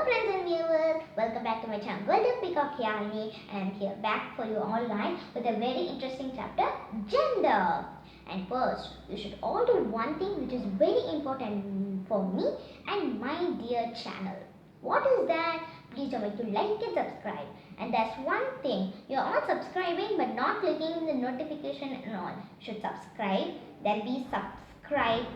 friends and viewers, welcome back to my channel Golden Peacock Yalini, and I'm here back for you online with a very interesting chapter, gender. And first, you should all do one thing which is very important for me and my dear channel. What is that? Please don't forget to like and subscribe. And that's one thing, you're all subscribing but not clicking the notification and all. You should subscribe, there'll be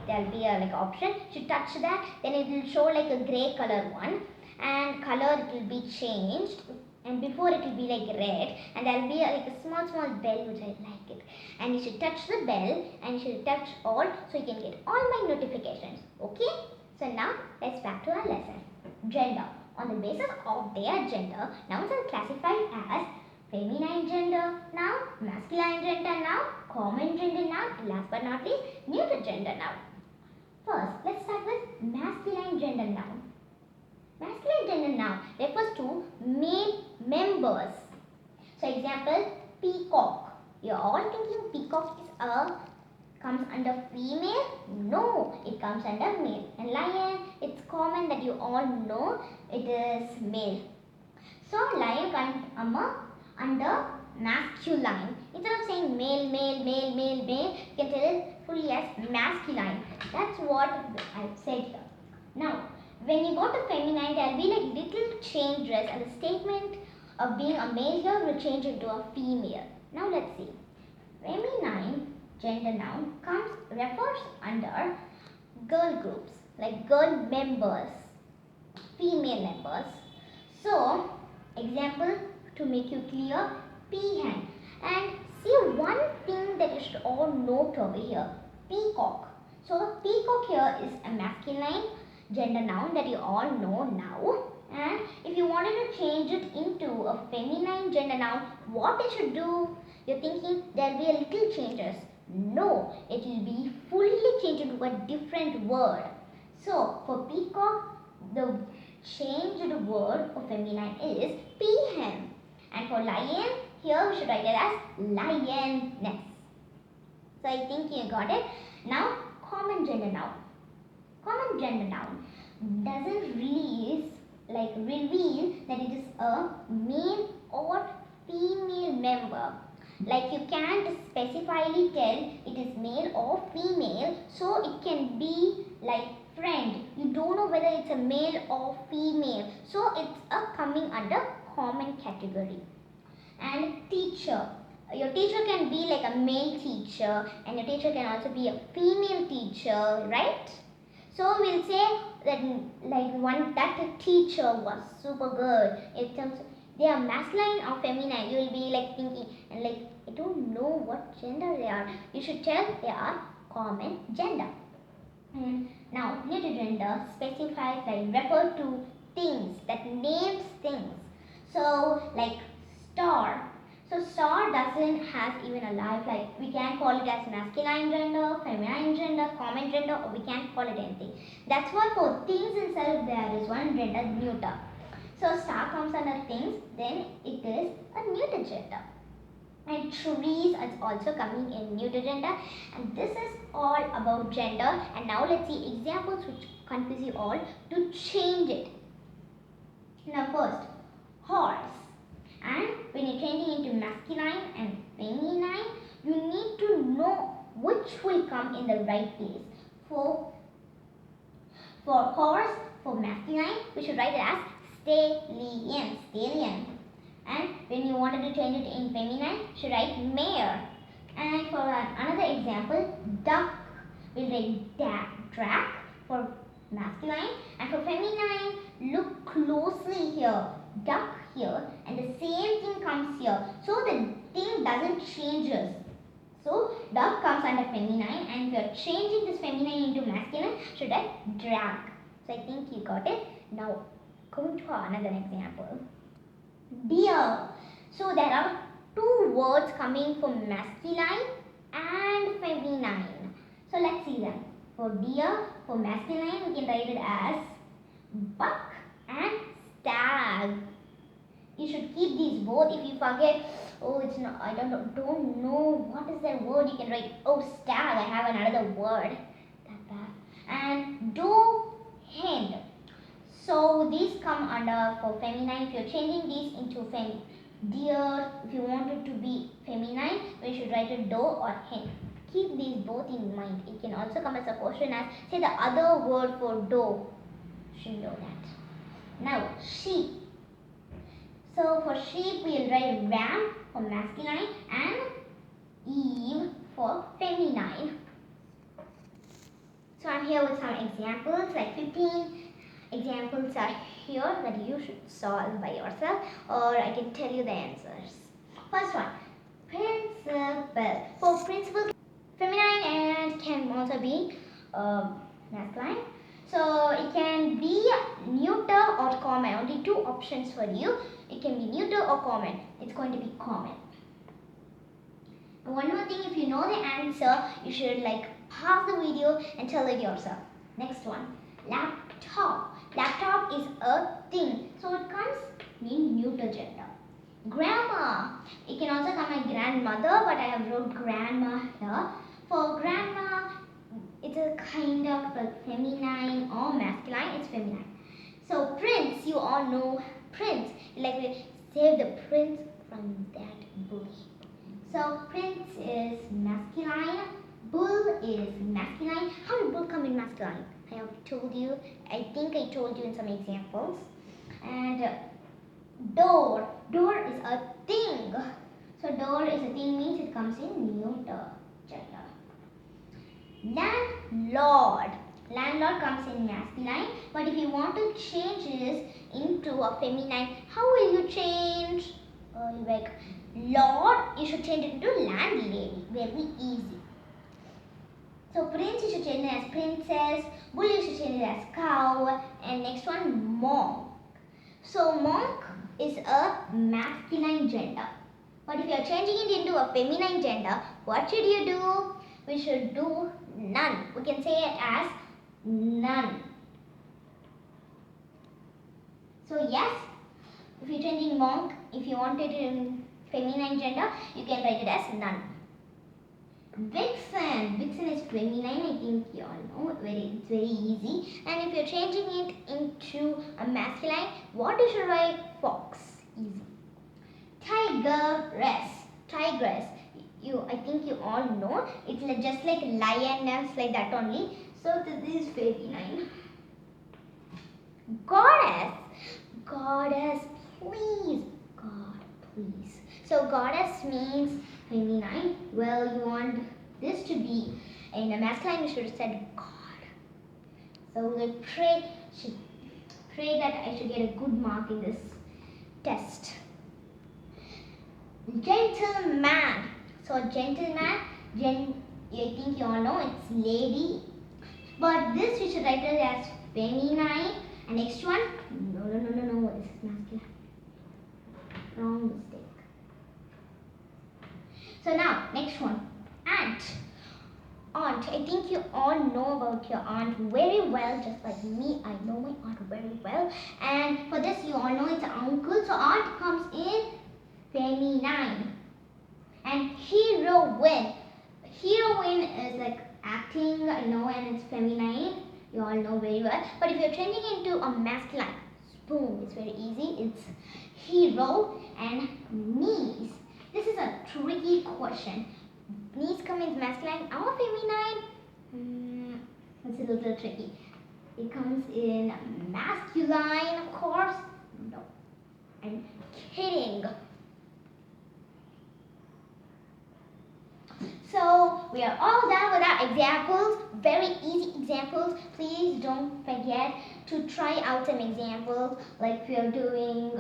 there'll be a option. You should touch that, then it will show like a gray color one, and color it will be changed, and before it will be like red, and there'll be like a small bell which I like it, and you should touch the bell and you should touch all so you can get all my notifications. Okay, so now let's back to our lesson. Gender. On the basis of their gender, nouns are classified as feminine gender noun, masculine gender noun, common gender noun, and last but not least, neuter gender noun. First, let's start with masculine gender noun. Masculine gender noun refers to male members. So, example, peacock. You're all thinking peacock is comes under female? No, it comes under male. And lion, it's common that you all know it is male. So, lion comes under masculine. Instead of saying male, you can tell it fully as masculine. That's what I've said here. Now, when you go to feminine, there will be like little changes, and the statement of being a male here will change into a female. Now, let's see. Feminine gender noun refers under girl groups, like girl members, female members. So, example to make you clear, peahen. And see one thing that you should all note over here, peacock. So, peacock here is a masculine gender noun that you all know now. And if you wanted to change it into a feminine gender noun, what you should do? You're thinking there will be a little changes. No, it will be fully changed into a different word. So, for peacock, the changed word for feminine is peahen. And for lion, here we should write it as lioness. So, I think you got it. Now, common gender noun. Common gender noun doesn't reveal that it is a male or female member. Like you can't specifically tell it is male or female, so it can be like friend. You don't know whether it's a male or female, so it's coming under common category. And teacher. Your teacher can be like a male teacher, and your teacher can also be a female teacher, right? So we'll say that that teacher was super good. It comes they are masculine or feminine. You will be like thinking and like I don't know what gender they are. You should tell they are common gender. And now neuter gender specifies refer to things, that names things. So like star. So star doesn't have even a life, like we can call it as masculine gender, feminine gender, common gender, or we can't call it anything. That's why for things itself there is one gender, neuter. So star comes under things, then it is a neuter gender. And trees is also coming in neuter gender. And this is all about gender. And now let's see examples which confuse you all to change it. Now first, horse. And when you're changing into masculine and feminine, you need to know which will come in the right place. For horse, for masculine, we should write it as stallion. And when you wanted to change it in feminine, you should write mare. And for another example, duck, we'll write drag for masculine. And for feminine, look closely here, duck here, and the same thing comes here. So the thing doesn't change. So duck comes under feminine, and if you're changing this feminine into masculine, should write drag. So I think you got it. Now going to another example. Deer. So there are two words coming from masculine and feminine. So let's see them. For deer, for masculine, we can write it as buck and stag. You should keep these both. If you forget, oh, it's not, I don't know what is that word, you can write, oh, stag, I have another word. And doe, hen. So these come under for feminine. If you're changing these into deer, if you want it to be feminine, we should write a doe or hen. Keep these both in mind. It can also come as a question as say the other word for doe. You should know that. Now sheep. So for sheep we'll write ram for masculine and Eve for feminine. So I'm here with some examples, like 15 examples are here that you should solve by yourself, or I can tell you the answers. First one, principal. For principal, feminine and can also be masculine. So it can be neuter or common. Only two options for you. It can be neuter or common. It's going to be common. And one more thing, if you know the answer, you should pause the video and tell it yourself. Next one, laptop. Laptop is a thing, so it comes in neuter gender. Grandma. It can also come as grandmother, but I have wrote grandma here. For grandma, it's a kind of feminine or masculine. It's feminine. So prince, you all know prince. Save the prince from that bully. So prince is masculine. Bull is masculine. How did bull come in masculine? I have told you. I think I told you in some examples. And door. Door is a thing. So door is a thing means it comes in neuter gender. Landlord. Landlord comes in masculine. But if you want to change this into a feminine, how will you change? Lord, you should change it into landlady. Very easy. So prince, you should change it as princess. Bull, you should change it as cow. And next one, monk. So monk is a masculine gender. But if you are changing it into a feminine gender, what should you do? We should do nun. We can say it as nun. So yes, if you're changing monk, if you want it in feminine gender, you can write it as nun. Vixen. Vixen is feminine, I think you all know. It's very easy. And if you're changing it into a masculine, what you should write? Fox. Easy. Tigress. Tigress. I think you all know. It's just like lioness, like that only. So this is feminine. Goddess. Goddess, please. God, please. So goddess means feminine. Well, you want this to be in a masculine, you should have said God. So we pray that I should get a good mark in this test. Gentleman. So gentleman, I think you all know it's lady. But this we should write it as feminine. And next one, no, this is masculine. Wrong mistake. So now, next one, aunt. Aunt, I think you all know about your aunt very well, just like me. I know my aunt very well. And for this, you all know it's uncle. So aunt comes in feminine. And heroine. Heroine is like acting, I know, and it's feminine. You all know very well. But if you're changing into a masculine, boom, it's very easy. It's hero and niece. This is a tricky question. Niece comes in masculine or feminine? It's a little tricky. It comes in masculine, of course. No. I'm kidding. So we are all done with our examples. Very easy examples. Please don't forget to try out some examples, like if you're doing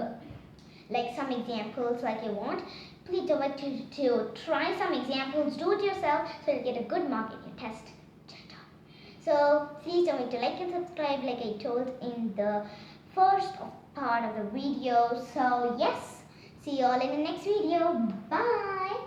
some examples like you want. Please don't forget to try some examples. Do it yourself so you'll get a good mark in your test. So please don't forget to like and subscribe like I told in the first part of the video. So yes, see you all in the next video. Bye.